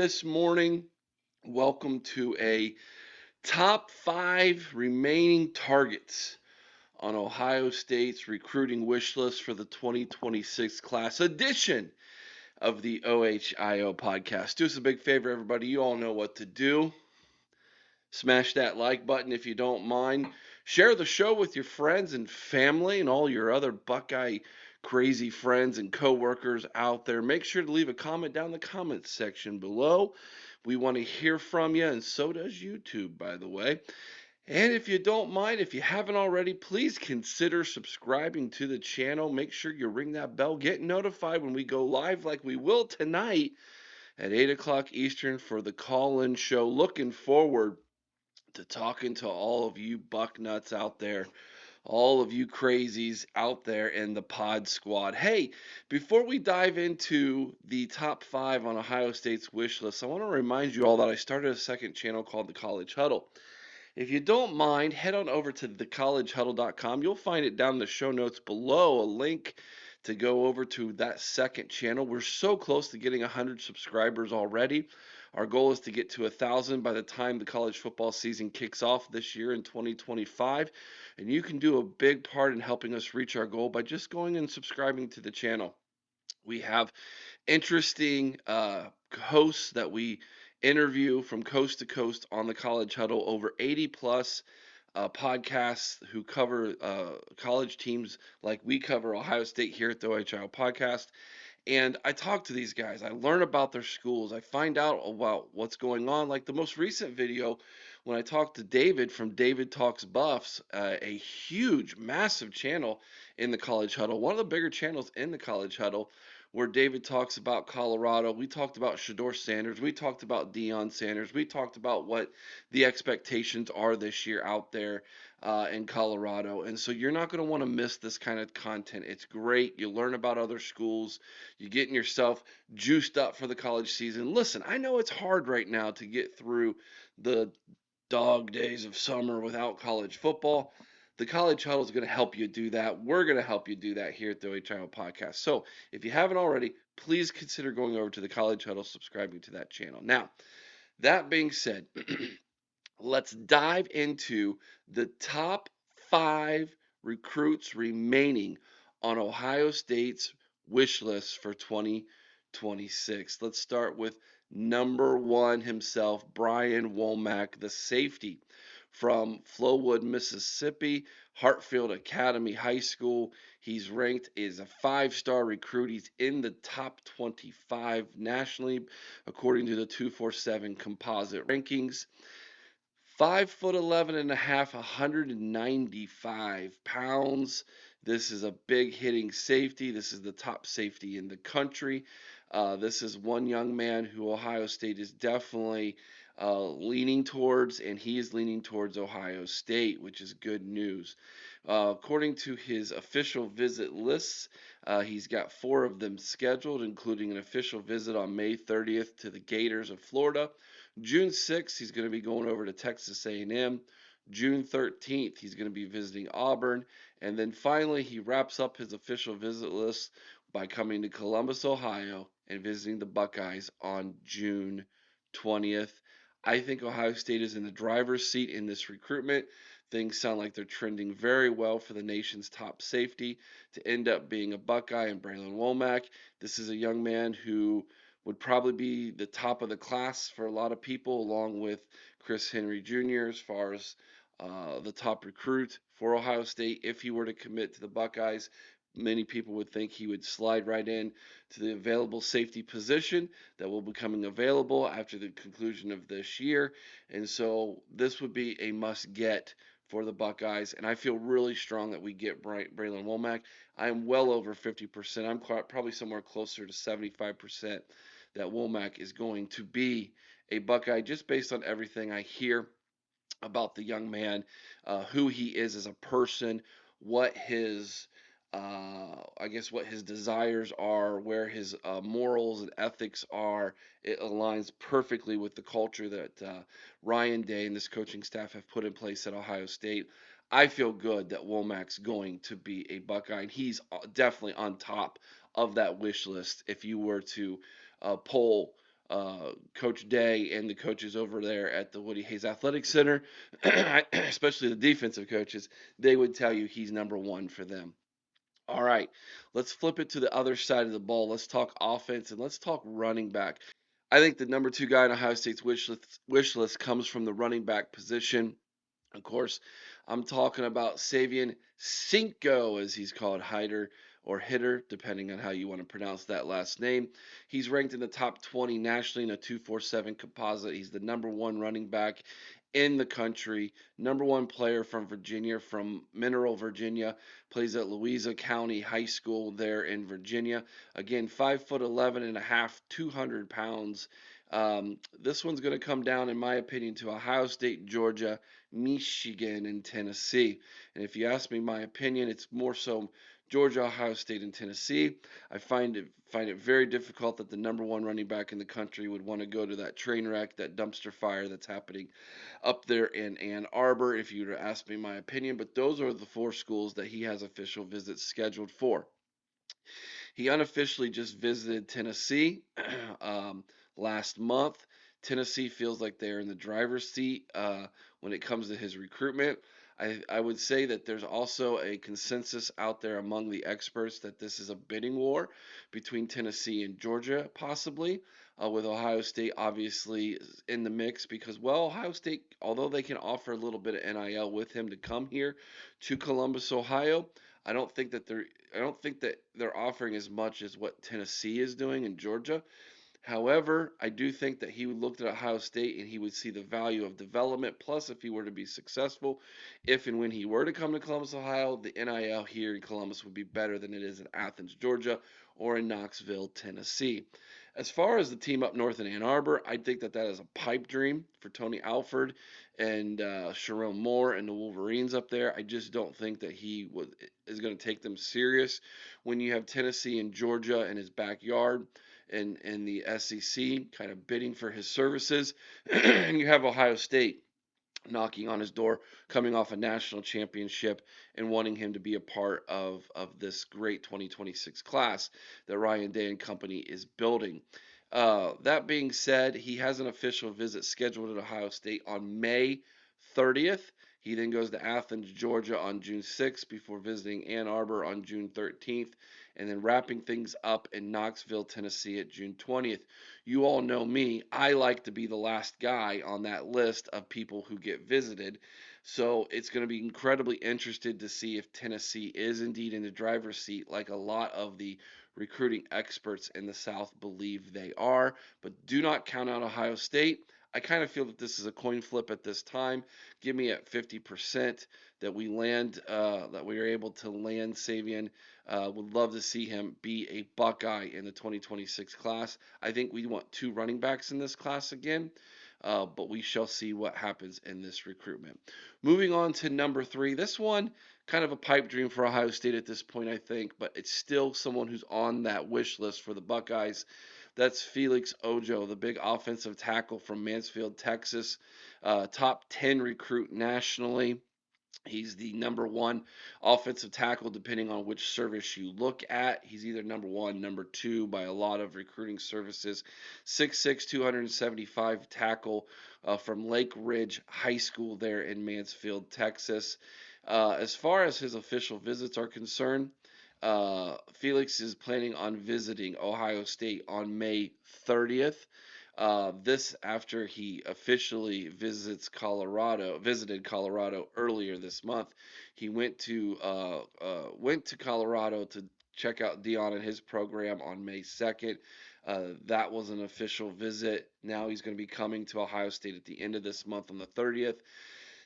this morning. Welcome to a top 5 remaining targets on Ohio State's recruiting wish list for the 2026 class edition of the OHIO podcast. Do us a big favor, everybody. You all know what to do. Smash that like button if you don't mind. Share the show with your friends and family and all your other Buckeye crazy friends and coworkers out there. Make sure to leave a comment down in the comments section below. We want to hear from you, and so does YouTube, by the way. And if you don't mind, if you haven't already, please consider subscribing to the channel. Make sure you ring that bell. Get notified when we go live like we will tonight at 8 o'clock Eastern for the call-in show. Looking forward to talking to all of you buck nuts out there, all of you crazies out there in the pod squad. Hey, before we dive into the top 5 on Ohio State's wish list, I want to remind you all that I started a second channel called the College Huddle. If you don't mind, head on over to thecollegehuddle.com. You'll find it down in the show notes below, a link to go over to that second channel. We're so close to getting 100 subscribers already. Our goal is to get to 1,000 by the time the college football season kicks off this year in 2025. And you can do a big part in helping us reach our goal by just going and subscribing to the channel. We have interesting hosts that we interview from coast to coast on the College Huddle, over 80 plus podcasts who cover college teams like we cover Ohio State here at the OHIO podcast. And I talk to these guys. I learn about their schools. I find out about what's going on. Like the most recent video, when I talked to David from David Talks Buffs, a huge, massive channel in the College Huddle, one of the bigger channels in the College Huddle, where David talks about Colorado. We talked about Shedeur Sanders. We talked about Deion Sanders. We talked about what the expectations are this year out there in Colorado. And so you're not going to want to miss this kind of content. It's great. You learn about other schools. You're getting yourself juiced up for the college season. Listen, I know it's hard right now to get through the dog days of summer without college football. The College Huddle is going to help you do that. We're going to help you do that here at the OHIO podcast. So if you haven't already, please consider going over to the College Huddle, subscribing to that channel. Now, that being said, let's dive into the top 5 recruits remaining on Ohio State's wish list for 2026. Let's start with number 1 himself, Brian Womack, the safety from Flowood, Mississippi, Hartfield Academy High School. He's ranked as a 5-star recruit. He's in the top 25 nationally, according to the 247 composite rankings. 5'11" and a half, 195 pounds. This is a big hitting safety. This is the top safety in the country. This is one young man who Ohio State is definitely leaning towards, and he is leaning towards Ohio State, which is good news. According to his official visit lists, he's got 4 of them scheduled, including an official visit on May 30th to the Gators of Florida. June 6th, he's going to be going over to Texas A&M. June 13th, he's going to be visiting Auburn. And then finally, he wraps up his official visit list by coming to Columbus, Ohio, and visiting the Buckeyes on June 20th. I think Ohio State is in the driver's seat in this recruitment. Things sound like they're trending very well for the nation's top safety to end up being a Buckeye and Braylon Womack. This is a young man who would probably be the top of the class for a lot of people, along with Chris Henry Jr. as far as the top recruit for Ohio State. If he were to commit to the Buckeyes, many people would think he would slide right in to the available safety position that will be coming available after the conclusion of this year. And so this would be a must get for the Buckeyes, and I feel really strong that we get Braylon Womack. I'm well over 50%. I'm probably somewhere closer to 75% that Womack is going to be a Buckeye, just based on everything I hear about the young man, who he is as a person, what his what his desires are, where his morals and ethics are. It aligns perfectly with the culture that Ryan Day and this coaching staff have put in place at Ohio State. I feel good that Womack's going to be a Buckeye, and he's definitely on top of that wish list if you were to poll Coach Day and the coaches over there at the Woody Hayes Athletic Center, especially the defensive coaches, they would tell you he's number one for them. All right, let's flip it to the other side of the ball. Let's talk offense and let's talk running back. I think the number two guy on Ohio State's wish list comes from the running back position. Of course, I'm talking about Savian Cinco, as he's called, Hider or Hitter, depending on how you want to pronounce that last name. He's ranked in the top 20 nationally in a 247 composite. He's the number one running back in the country, number one player from Virginia, from Mineral, Virginia, plays at Louisa County High School there in Virginia. Again, 5'11" and a half, 200 pounds. This one's going to come down, in my opinion, to Ohio State, Georgia, Michigan, and Tennessee. And if you ask me my opinion, it's more so Georgia, Ohio State, and Tennessee. I find it very difficult that the number one running back in the country would want to go to that train wreck, that dumpster fire that's happening up there in Ann Arbor, if you were to ask me my opinion. But those are the four schools that he has official visits scheduled for. He unofficially just visited Tennessee last month. Tennessee feels like they're in the driver's seat when it comes to his recruitment. I would say that there's also a consensus out there among the experts that this is a bidding war between Tennessee and Georgia, possibly, with Ohio State obviously in the mix because, well, Ohio State, although they can offer a little bit of NIL with him to come here to Columbus, Ohio, I don't think that they're offering as much as what Tennessee is doing in Georgia. However, I do think that he would look at Ohio State and he would see the value of development. Plus, if he were to be successful, if and when he were to come to Columbus, Ohio, the NIL here in Columbus would be better than it is in Athens, Georgia, or in Knoxville, Tennessee. As far as the team up north in Ann Arbor, I think that is a pipe dream for Tony Alford and Sharon Moore and the Wolverines up there. I just don't think that is going to take them serious when you have Tennessee and Georgia in his backyard and the SEC kind of bidding for his services, and you have Ohio State knocking on his door, coming off a national championship, and wanting him to be a part of this great 2026 class that Ryan Day and company is building. That being said, he has an official visit scheduled at Ohio State on May 30th. He then goes to Athens, Georgia on June 6th before visiting Ann Arbor on June 13th and then wrapping things up in Knoxville, Tennessee at June 20th. You all know me. I like to be the last guy on that list of people who get visited. So it's going to be incredibly interested to see if Tennessee is indeed in the driver's seat, like a lot of the recruiting experts in the South believe they are. But do not count out Ohio State. I kind of feel that this is a coin flip at this time. Give me at 50% that we are able to land Savion. Would love to see him be a Buckeye in the 2026 class. I think we want two running backs in this class again, but we shall see what happens in this recruitment. Moving on to number three. This one, kind of a pipe dream for Ohio State at this point, I think, but it's still someone who's on that wish list for the Buckeyes. That's Felix Ojo, the big offensive tackle from Mansfield, Texas. Top 10 recruit nationally. He's the number one offensive tackle, depending on which service you look at. He's either number one, number two by a lot of recruiting services. 6'6", 275 tackle from Lake Ridge High School there in Mansfield, Texas. As far as his official visits are concerned, Felix is planning on visiting Ohio State on May 30th. This after he officially visited Colorado earlier this month. He went to Colorado to check out Dion and his program on May 2nd. That was an official visit. Now he's going to be coming to Ohio State at the end of this month on the 30th.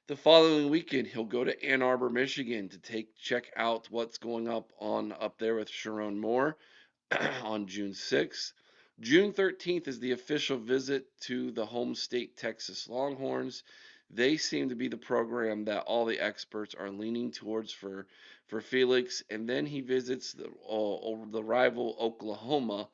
The following weekend, he'll go to Ann Arbor, Michigan to check out what's going up there with Sharon Moore on June 6th. June 13th is the official visit to the home state Texas Longhorns. They seem to be the program that all the experts are leaning towards for Felix, and then he visits the rival Oklahoma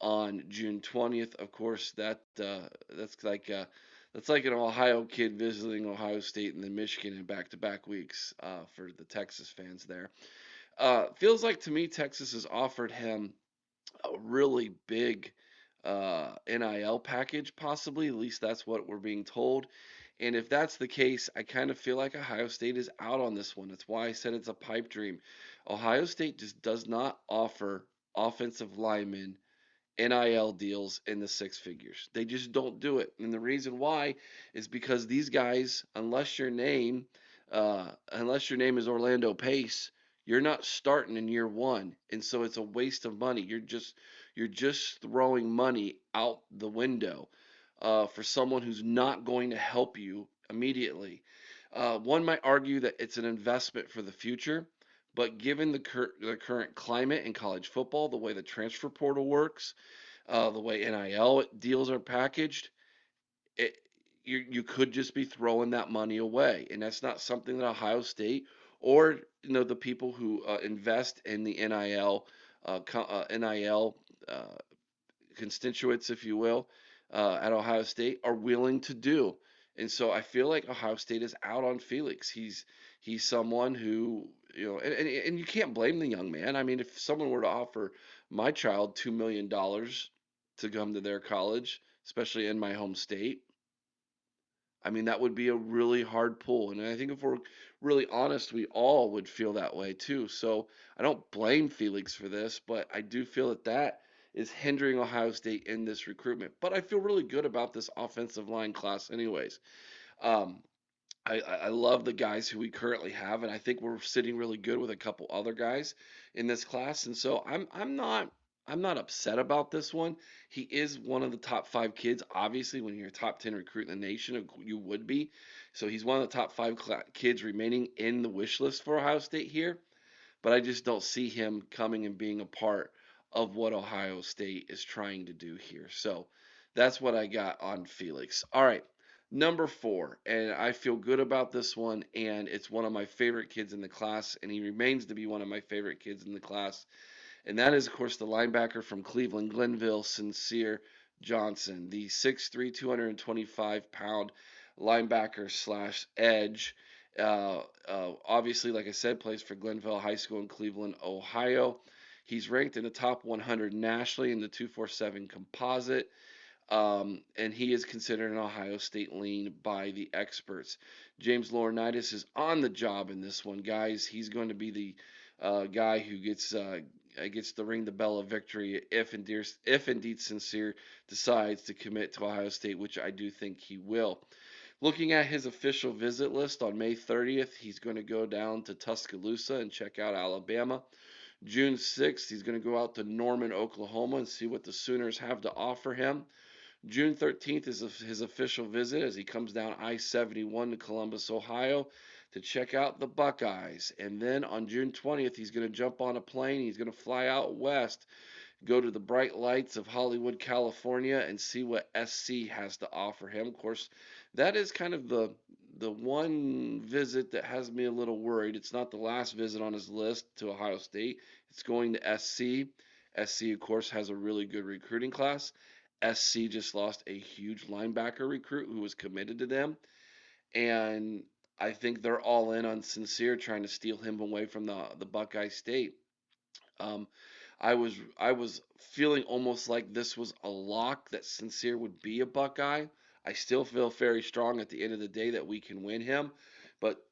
on June 20th. Of course, that's like an Ohio kid visiting Ohio State and then Michigan in back-to-back weeks for the Texas fans there. Feels like to me Texas has offered him a really big NIL package, possibly. At least that's what we're being told. And if that's the case, I kind of feel like Ohio State is out on this one. That's why I said it's a pipe dream. Ohio State just does not offer offensive linemen NIL deals in the six figures. They just don't do it. And the reason why is because these guys, unless your name is Orlando Pace, you're not starting in year one. And so it's a waste of money. You're just throwing money out the window for someone who's not going to help you immediately. One might argue that it's an investment for the future, but given the current climate in college football, the way the transfer portal works, the way NIL deals are packaged, it, you could just be throwing that money away, and that's not something that Ohio State or the people who invest in the NIL constituents, if you will, at Ohio State are willing to do. And so I feel like Ohio State is out on Felix. He's someone who, and you can't blame the young man. I mean, if someone were to offer my child $2 million to come to their college, especially in my home state, I mean, that would be a really hard pull. And I think if we're really honest, we all would feel that way too. So I don't blame Felix for this, but I do feel that that is hindering Ohio State in this recruitment. But I feel really good about this offensive line class, anyways. Um, I love the guys who we currently have, and I think we're sitting really good with a couple other guys in this class. And so I'm not upset about this one. He is one of the top five kids. Obviously, when you're a top 10 recruit in the nation, you would be. So he's one of the top five kids remaining in the wish list for Ohio State here, but I just don't see him coming and being a part of what Ohio State is trying to do here. So that's what I got on Felix. All right, number four, and I feel good about this one, and it's one of my favorite kids in the class, and he remains to be one of my favorite kids in the class, and that is, of course, the linebacker from Cleveland, Glenville, Sincere Johnson, the 6'3", 225-pound linebacker slash edge. Obviously, like I said, plays for Glenville High School in Cleveland, Ohio. He's ranked in the top 100 nationally in the 247 composite. And he is considered an Ohio State lean by the experts. James Laurinaitis is on the job in this one, guys. He's going to be the guy who gets to ring the bell of victory if indeed Sincere decides to commit to Ohio State, which I do think he will. Looking at his official visit list on May 30th, he's going to go down to Tuscaloosa and check out Alabama. June 6th, he's going to go out to Norman, Oklahoma and see what the Sooners have to offer him. June 13th is his official visit as he comes down I-71 to Columbus, Ohio to check out the Buckeyes. And then on June 20th, he's going to jump on a plane. He's going to fly out west, go to the bright lights of Hollywood, California, and see what SC has to offer him. Of course, that is kind of the one visit that has me a little worried. It's not the last visit on his list to Ohio State. It's going to SC. SC, of course, has a really good recruiting class. SC just lost a huge linebacker recruit who was committed to them, and I think they're all in on Sincere trying to steal him away from the Buckeye State. Um, I was feeling almost like this was a lock that Sincere would be a Buckeye. I still feel very strong at the end of the day that we can win him, but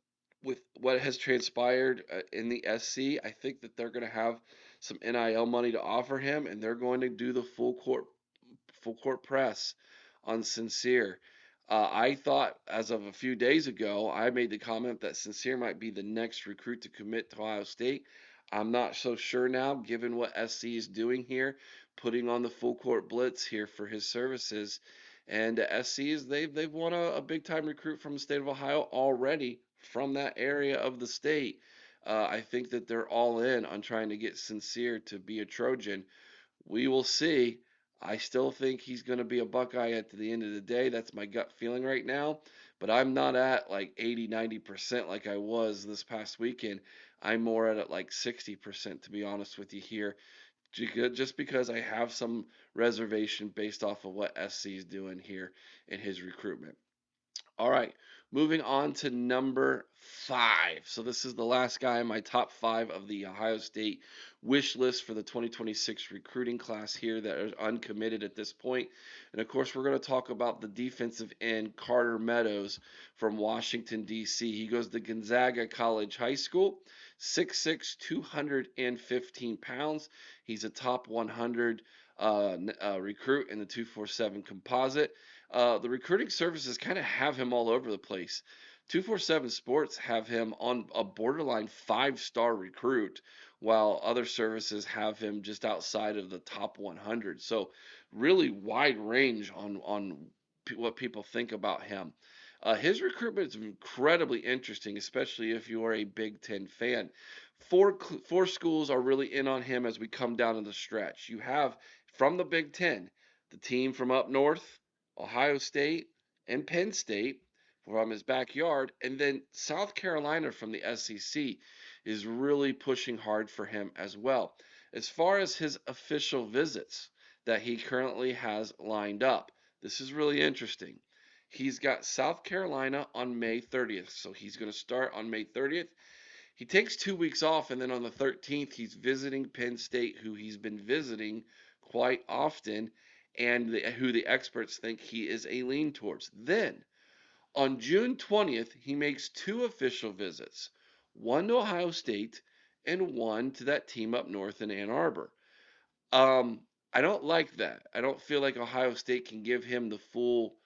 with what has transpired in the SC, I think that they're going to have some NIL money to offer him, and they're going to do the full court press on Sincere. I thought as of a few days ago, I made the comment that Sincere might be the next recruit to commit to Ohio State. I'm not so sure now, given what SC is doing here, putting on the full court blitz here for his services. And SC is they've won a big time recruit from the state of Ohio already from that area of the state. I think that they're all in on trying to get Sincere to be a Trojan. We will see. I still think he's going to be a Buckeye at the end of the day. That's my gut feeling right now. But I'm not at like 80, 90% like I was this past weekend. I'm more at like 60%, to be honest with you here, just because I have some reservation based off of what SC is doing here in his recruitment. All right, Moving on to number 5. So this is the last guy in my top 5 of the Ohio State wish list for the 2026 recruiting class here that are uncommitted at this point. And of course, we're going to talk about the defensive end Carter Meadows from Washington, D.C. He goes to Gonzaga College High School, 6'6", 215 pounds. He's a top 100 recruit in the 247 composite. The recruiting services kind of have him all over the place. 247 Sports have him on a borderline 5-star recruit, while other services have him just outside of the top 100. So, really wide range on what people think about him. His recruitment is incredibly interesting, especially if you are a Big Ten fan. Four schools are really in on him as we come down to the stretch. You have from the Big Ten, the team from up north, Ohio State, and Penn State from his backyard, and then South Carolina from the SEC is really pushing hard for him as well. As far as his official visits that he currently has lined up, this is really interesting. He's got South Carolina on May 30th, so he's going to start on May 30th. He takes 2 weeks off, and then on the 13th, he's visiting Penn State, who he's been visiting quite often, and who the experts think he is a lean towards. Then, on June 20th, he makes 2 official visits, one to Ohio State and one to that team up north in Ann Arbor. Um, I don't like that. I don't feel like Ohio State can give him the full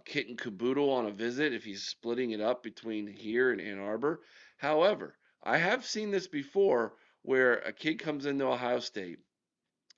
kit and caboodle on a visit if he's splitting it up between here and Ann Arbor. However, I have seen this before where a kid comes into Ohio State.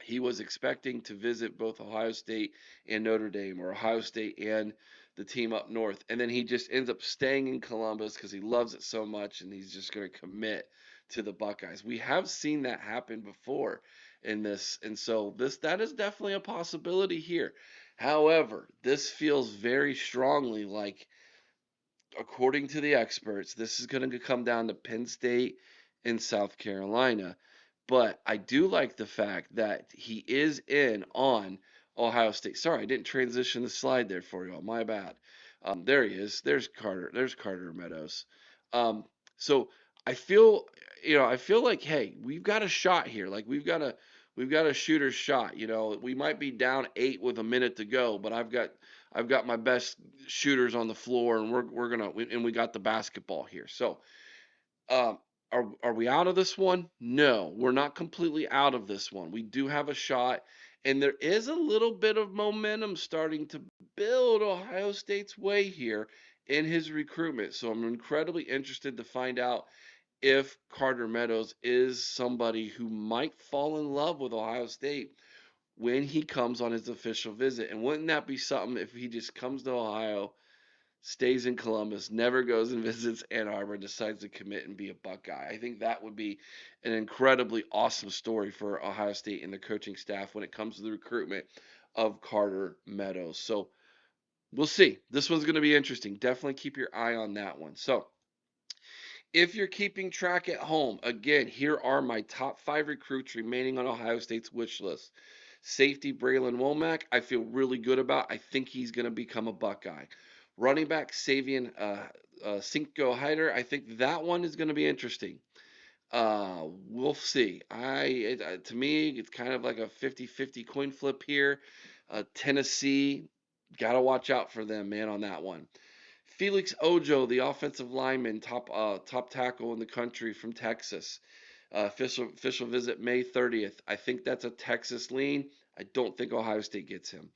He was expecting to visit both Ohio State and Notre Dame, or Ohio State and the team up north. And then he just ends up staying in Columbus because he loves it so much and he's just going to commit to the Buckeyes. We have seen that happen before in this. And so that is definitely a possibility here. However, this feels very strongly like, according to the experts, this is going to come down to Penn State and South Carolina. But I do like the fact that he is in on Ohio State. Sorry, I didn't transition the slide there for you all. My bad. There he is. There's Carter. There's Carter Meadows. Um, so I feel, I feel like, hey, we've got a shot here. Like we've got a shooter's shot. We might be down 8 with a minute to go, but I've got my best shooters on the floor, and we got the basketball here. So, um, are we out of this one? No, we're not completely out of this one. We do have a shot, and there is a little bit of momentum starting to build Ohio State's way here in his recruitment. So I'm incredibly interested to find out if Carter Meadows is somebody who might fall in love with Ohio State when he comes on his official visit. And wouldn't that be something if he just comes to Ohio, stays in Columbus, never goes and visits Ann Arbor, decides to commit and be a Buckeye? I think that would be an incredibly awesome story for Ohio State and the coaching staff when it comes to the recruitment of Carter Meadows. So we'll see. This one's going to be interesting. Definitely keep your eye on that one. So if you're keeping track at home, again, here are my top 5 recruits remaining on Ohio State's wish list. Safety Braylon Womack, I feel really good about. I think he's going to become a Buckeye. Running back Savion Cinco Hyder, I think that one is going to be interesting. We'll see. To me, it's kind of like a 50-50 coin flip here. Tennessee, got to watch out for them, man, on that one. Felix Ojo, the offensive lineman, top tackle in the country from Texas. Official visit May 30th. I think that's a Texas lean. I don't think Ohio State gets him.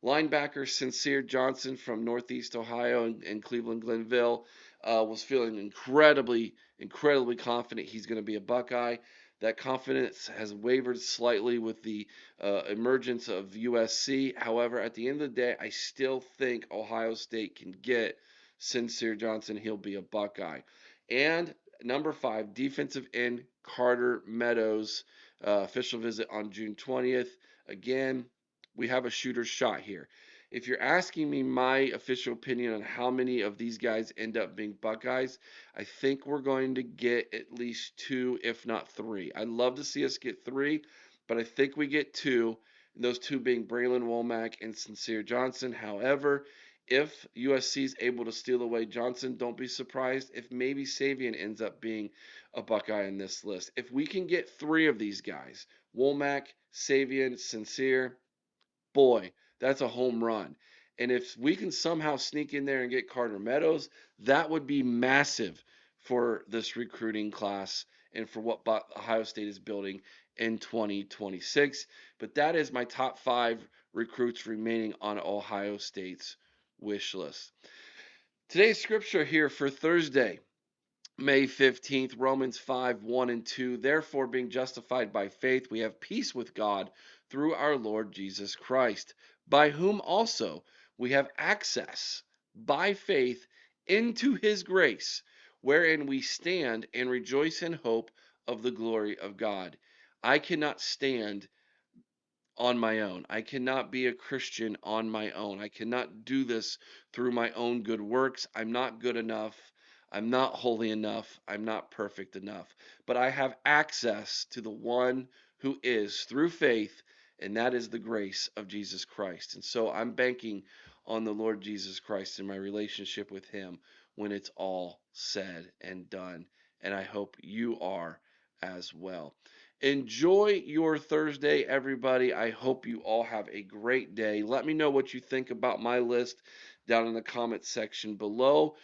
Linebacker Sincere Johnson from Northeast Ohio and Cleveland Glenville was feeling incredibly confident he's going to be a Buckeye. That confidence has wavered slightly with the emergence of USC. However, at the end of the day, I still think Ohio State can get Sincere Johnson. He'll be a Buckeye. And number 5, defensive end Carter Meadows, official visit on June 20th. Again, we have a shooter's shot here. If you're asking me my official opinion on how many of these guys end up being Buckeyes, I think we're going to get at least 2, if not 3. I'd love to see us get 3, but I think we get 2, and those 2 being Braylon Womack and Sincere Johnson. However, If USC is able to steal away Johnson, don't be surprised if maybe Savion ends up being a Buckeye in this list. If we can get three of these guys, Womack, Savion, Sincere, boy, that's a home run. And if we can somehow sneak in there and get Carter Meadows, that would be massive for this recruiting class and for what Ohio State is building in 2026. But that is my top five recruits remaining on Ohio State's wish list. Today's scripture here for Thursday, May 15th, Romans 5, 1 and 2. Therefore, being justified by faith, we have peace with God through our Lord Jesus Christ, by whom also we have access by faith into his grace, wherein we stand and rejoice in hope of the glory of God. I cannot stand on my own. I cannot be a Christian on my own. I cannot do this through my own good works. I'm not good enough. I'm not holy enough. I'm not perfect enough. But I have access to the one who is through faith, and that is the grace of Jesus Christ. And so I'm banking on the Lord Jesus Christ and my relationship with him when it's all said and done. And I hope you are as well. Enjoy your Thursday, everybody. I hope you all have a great day. Let me know what you think about my list down in the comment section below.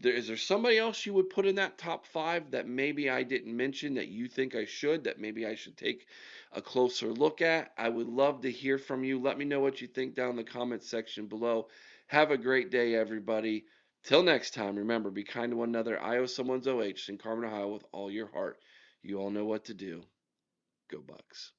Is there somebody else you would put in that top five that maybe I didn't mention that you think I should, that maybe I should take a closer look at? I would love to hear from you. Let me know what you think down in the comment section below. Have a great day, everybody. Till next time, remember, be kind to one another. I owe someone's OH in Carmen, Ohio with all your heart. You all know what to do. Go Bucks.